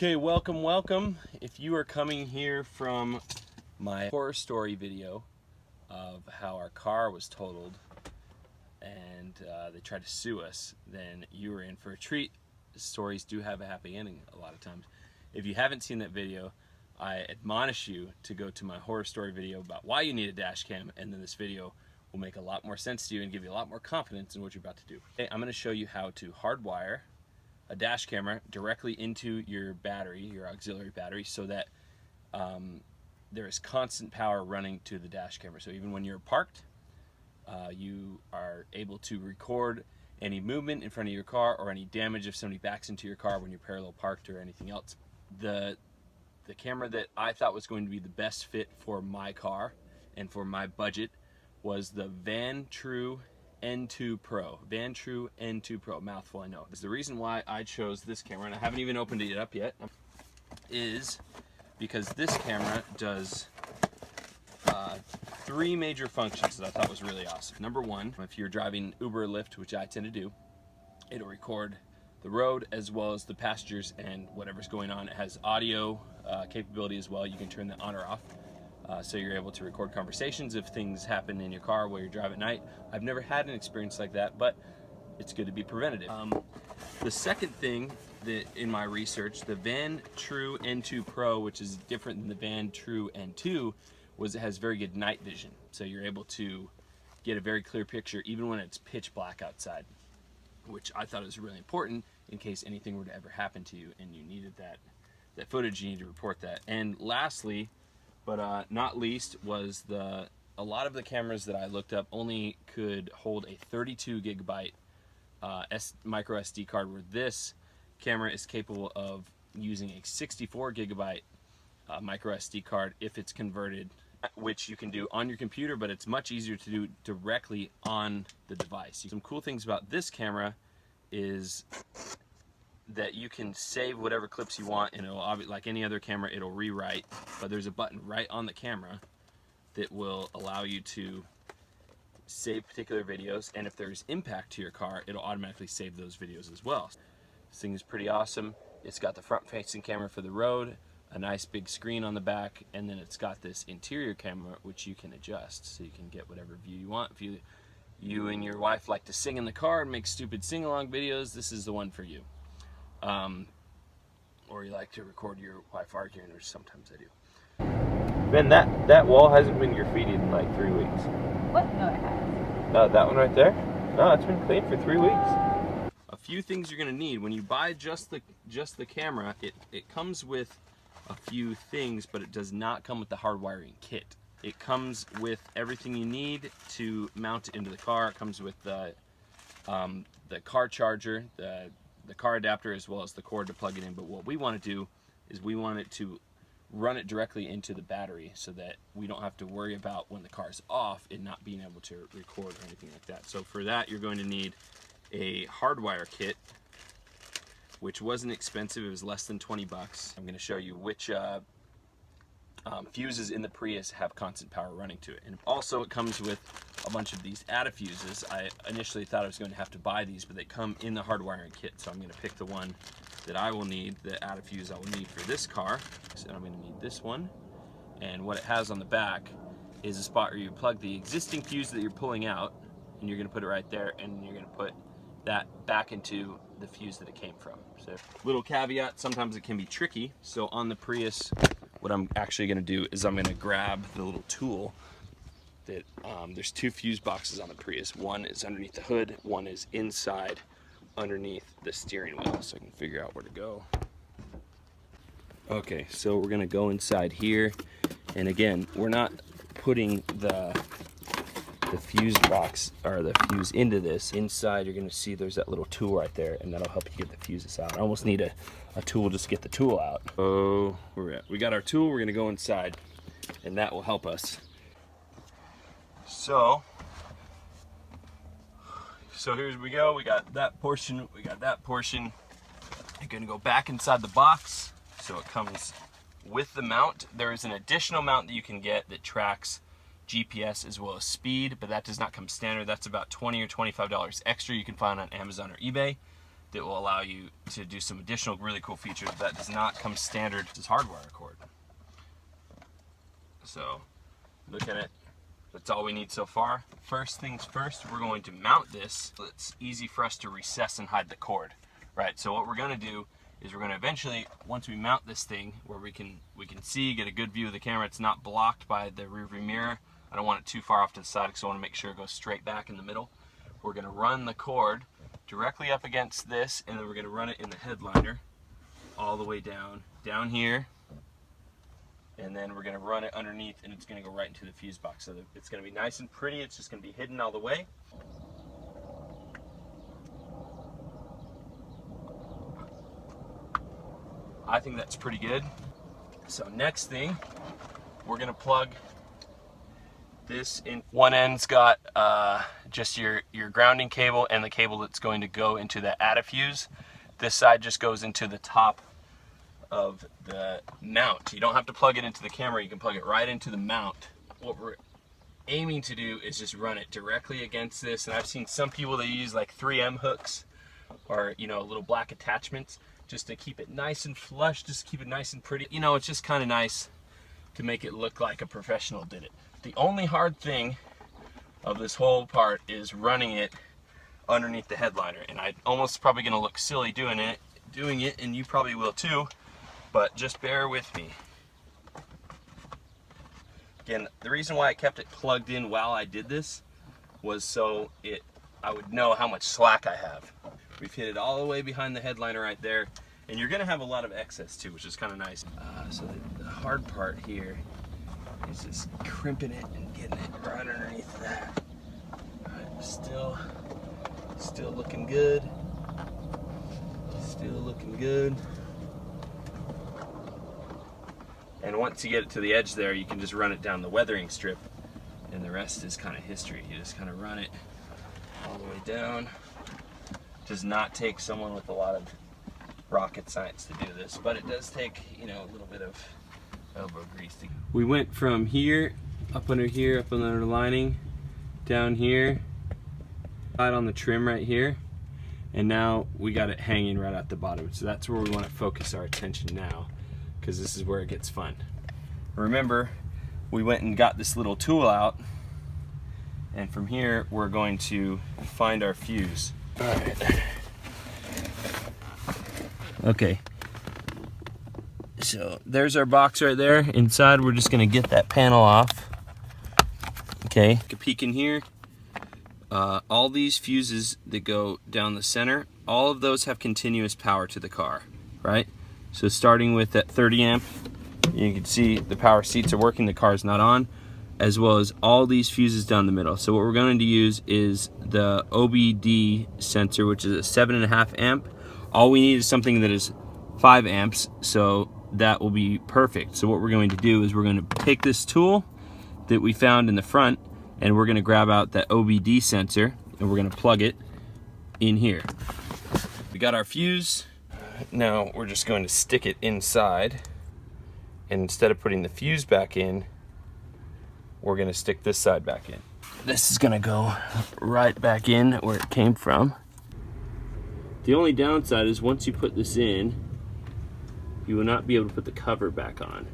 Okay, welcome. If you are coming here from my horror story video of how our car was totaled and they tried to sue us, then you are in for a treat. Stories do have a happy ending a lot of times. If you haven't seen that video, I admonish you to go to my horror story video about why you need a dash cam, and then this video will make a lot more sense to you and give you a lot more confidence in what you're about to do. Okay, I'm going to show you how to hardwire a dash camera directly into your battery, your auxiliary battery, so that there is constant power running to the dash camera. So even when you're parked, you are able to record any movement in front of your car or any damage if somebody backs into your car when you're parallel parked or anything else. The camera that I thought was going to be the best fit for my car and for my budget was the Vantrue N2 Pro. Vantrue N2 Pro, mouthful I know. The reason why I chose this camera, and I haven't even opened it up yet, is because this camera does three major functions that I thought was really awesome. Number one, if you're driving Uber or Lyft, which I tend to do, it'll record the road as well as the passengers and whatever's going on. It has audio capability as well. You can turn that on or off. So you're able to record conversations if things happen in your car while you're driving at night. I've never had an experience like that, but it's good to be preventative. The second thing that in my research, the Vantrue N2 Pro, which is different than the Vantrue N2, was it has very good night vision. So you're able to get a very clear picture even when it's pitch black outside, which I thought was really important in case anything were to ever happen to you and you needed that footage. You need to report that. And lastly, but not least, was a lot of the cameras that I looked up only could hold a 32 gigabyte micro SD card, where this camera is capable of using a 64 gigabyte micro SD card if it's converted, which you can do on your computer, but it's much easier to do directly on the device. Some cool things about this camera is that you can save whatever clips you want, and it'll, like any other camera, it'll rewrite, but there's a button right on the camera that will allow you to save particular videos, and if there's impact to your car, it'll automatically save those videos as well. This thing is pretty awesome. It's got the front-facing camera for the road, a nice big screen on the back, and then it's got this interior camera which you can adjust, so you can get whatever view you want. If you and your wife like to sing in the car and make stupid sing-along videos, this is the one for you. Or you like to record your wife arguing, which sometimes I do. Ben, that wall hasn't been graffitied in like 3 weeks. What? No, it has. No, that one right there? No, it's been cleaned for 3 weeks. A few things you're gonna need when you buy just the camera. It comes with a few things, but it does not come with the hard wiring kit. It comes with everything you need to mount it into the car. It comes with the car charger, the car adapter, as well as the cord to plug it in. But what we want to do is we want it to run it directly into the battery so that we don't have to worry about when the car's off it not being able to record or anything like that. So for that, you're going to need a Hardwire kit, which wasn't expensive. It was less than 20 bucks. I'm going to show you which fuses in the Prius have constant power running to it. And also it comes with a bunch of these add fuses. I initially thought I was going to have to buy these, but they come in the hard wiring kit. So I'm going to pick the one that I will need, the add fuse I will need for this car. So I'm going to need this one. And what it has on the back is a spot where you plug the existing fuse that you're pulling out, and you're going to put it right there, and you're going to put that back into the fuse that it came from. So little caveat, sometimes it can be tricky. So on the Prius, what I'm actually going to do is I'm going to grab the little tool that there's two fuse boxes on the Prius. One is underneath the hood, one is inside underneath the steering wheel, so I can figure out where to go. Okay, so we're going to go inside here, and again, we're not putting the fuse box or the fuse into this. Inside, you're going to see there's that little tool right there, and that'll help you get the fuses out. I almost need a tool just to get the tool out. Oh, we got our tool. We're going to go inside, and that will help us. So here we go. We got that portion. We got that portion. You're going to go back inside the box. So it comes with the mount. There is an additional mount that you can get that tracks GPS as well as speed, but that does not come standard. That's about $20 or $25 extra. You can find on Amazon or eBay. that will allow you to do some additional really cool features that does not come standard as Hardwire cord. So look at it. That's all we need so far. First things first, we're going to mount this so it's easy for us to recess and hide the cord. Right, so what we're going to do is we're going to eventually, once we mount this thing where we can see, get a good view of the camera, it's not blocked by the rear view mirror. I don't want it too far off to the side because I want to make sure it goes straight back in the middle. We're going to run the cord directly up against this, and then we're going to run it in the headliner all the way down here, and then we're going to run it underneath, and it's going to go right into the fuse box. So it's going to be nice and pretty. It's just going to be hidden all the way. I think that's pretty good. So next thing, we're going to plug this in. One end's got just your grounding cable and the cable that's going to go into the ATA fuse. This side just goes into the top of the mount. You don't have to plug it into the camera, you can plug it right into the mount. What we're aiming to do is just run it directly against this, and I've seen some people that use like 3M hooks or, you know, little black attachments just to keep it nice and flush, just keep it nice and pretty. You know, it's just kind of nice to make it look like a professional did it. The only hard thing of this whole part is running it underneath the headliner, and I almost probably gonna look silly doing it, and you probably will too, but just bear with me. Again, the reason why I kept it plugged in while I did this was so I would know how much slack I have. We've hit it all the way behind the headliner right there, and you're gonna have a lot of excess too, which is kind of nice. So the hard part here is just crimping it and getting it right underneath that. Alright, still looking good. Still looking good. And once you get it to the edge there, you can just run it down the weathering strip, and the rest is kind of history. You just kind of run it all the way down. Does not take someone with a lot of rocket science to do this, but it does take, you know, a little bit of elbow grease. We went from here, up under the lining, down here, right on the trim right here, and now we got it hanging right at the bottom. So that's where we want to focus our attention now, because this is where it gets fun. Remember, we went and got this little tool out, and from here we're going to find our fuse. All right. Okay. So there's our box right there. Inside, we're just gonna get that panel off. Okay, take a peek in here. All these fuses that go down the center, all of those have continuous power to the car, right? So starting with that 30 amp, you can see the power seats are working, the car's not on, as well as all these fuses down the middle. So what we're going to use is the OBD sensor, which is a 7.5 amp. All we need is something that is 5 amps, so that will be perfect. So what we're going to do is we're going to take this tool that we found in the front, and we're going to grab out that OBD sensor, and we're going to plug it in here. We got our fuse. Now we're just going to stick it inside, and instead of putting the fuse back in, we're going to stick this side back in. This is going to go right back in where it came from. The only downside is once you put this in, you will not be able to put the cover back on.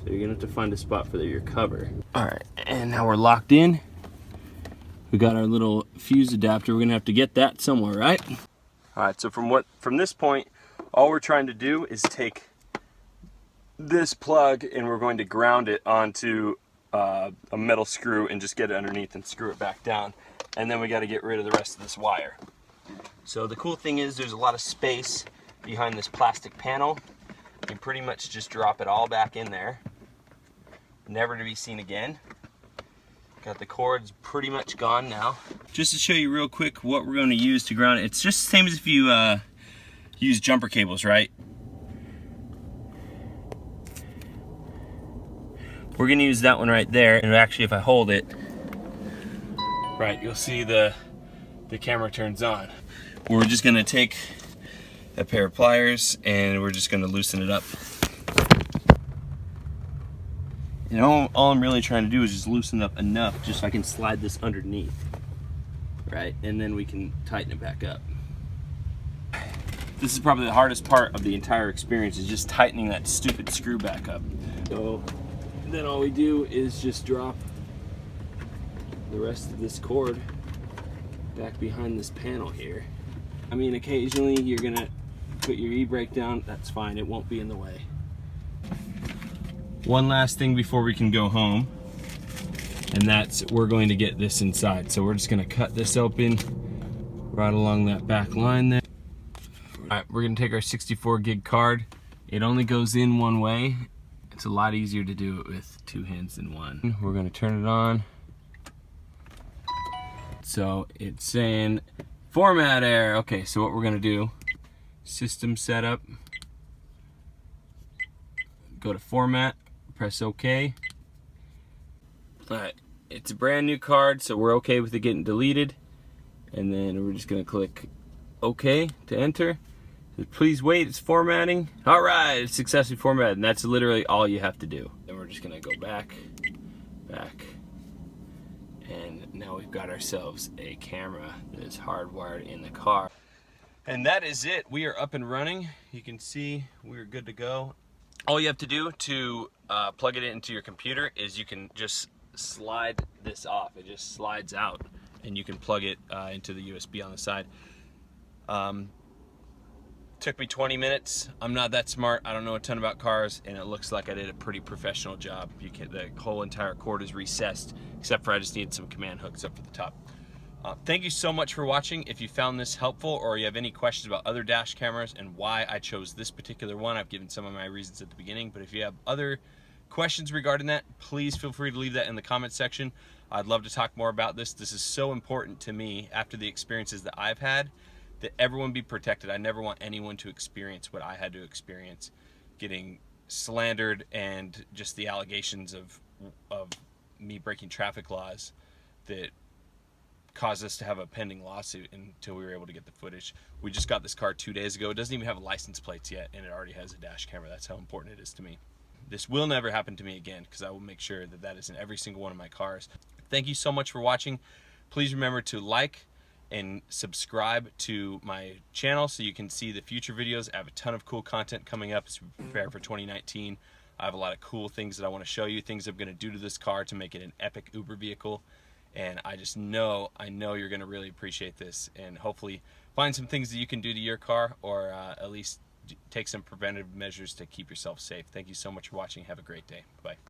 So you're going to have to find a spot for your cover. All right, and now we're locked in. We got our little fuse adapter. We're going to have to get that somewhere, right? All right, so from this point, all we're trying to do is take this plug and we're going to ground it onto a metal screw and just get it underneath and screw it back down. And then we got to get rid of the rest of this wire. So the cool thing is there's a lot of space behind this plastic panel. You can pretty much just drop it all back in there, never to be seen again. Got the cords pretty much gone now. Just to show you real quick what we're going to use to ground it, it's just the same as if you use jumper cables, right? We're going to use that one right there, and actually if I hold it, right, you'll see the camera turns on. We're just going to take a pair of pliers and we're just going to loosen it up. And all I'm really trying to do is just loosen it up enough just so I can slide this underneath, right? And then we can tighten it back up. This is probably the hardest part of the entire experience, is just tightening that stupid screw back up. So then all we do is just drop the rest of this cord back behind this panel here. I mean, occasionally you're gonna put your e-brake down, that's fine, it won't be in the way. One last thing before we can go home, and that's we're going to get this inside. So we're just gonna cut this open right along that back line there. All right, we're gonna take our 64 gig card. It only goes in one way. It's a lot easier to do it with two hands than one. We're gonna turn it on. So it's saying format error. Okay, so what we're gonna do, system setup, go to format, press OK. All right, it's a brand new card, so we're okay with it getting deleted. And then we're just gonna click OK to enter. Please wait, it's formatting. All right, it's successfully formatted, and that's literally all you have to do. Then we're just gonna go back, and now we've got ourselves a camera that is hardwired in the car. And that is it. We are up and running. You can see we're good to go. All you have to do to plug it into your computer is you can just slide this off. It just slides out, and you can plug it into the USB on the side. Took me 20 minutes. I'm not that smart. I don't know a ton about cars, and it looks like I did a pretty professional job. The whole entire cord is recessed, except for I just needed some command hooks up for the top. Thank you so much for watching. If you found this helpful, or you have any questions about other dash cameras and why I chose this particular one, I've given some of my reasons at the beginning, but if you have other questions regarding that, please feel free to leave that in the comment section. I'd love to talk more about this. This is so important to me after the experiences that I've had, that everyone be protected. I never want anyone to experience what I had to experience, getting slandered and just the allegations of me breaking traffic laws that caused us to have a pending lawsuit until we were able to get the footage. We just got this car 2 days ago. It doesn't even have license plates yet, and it already has a dash camera. That's how important it is to me. This will never happen to me again, because I will make sure that that is in every single one of my cars. Thank you so much for watching. Please remember to like and subscribe to my channel so you can see the future videos. I have a ton of cool content coming up as we prepare for 2019. I have a lot of cool things that I want to show you, things I'm going to do to this car to make it an epic Uber vehicle. And I know you're going to really appreciate this, and hopefully find some things that you can do to your car, or at least take some preventative measures to keep yourself safe. Thank you so much for watching. Have a great day. Bye.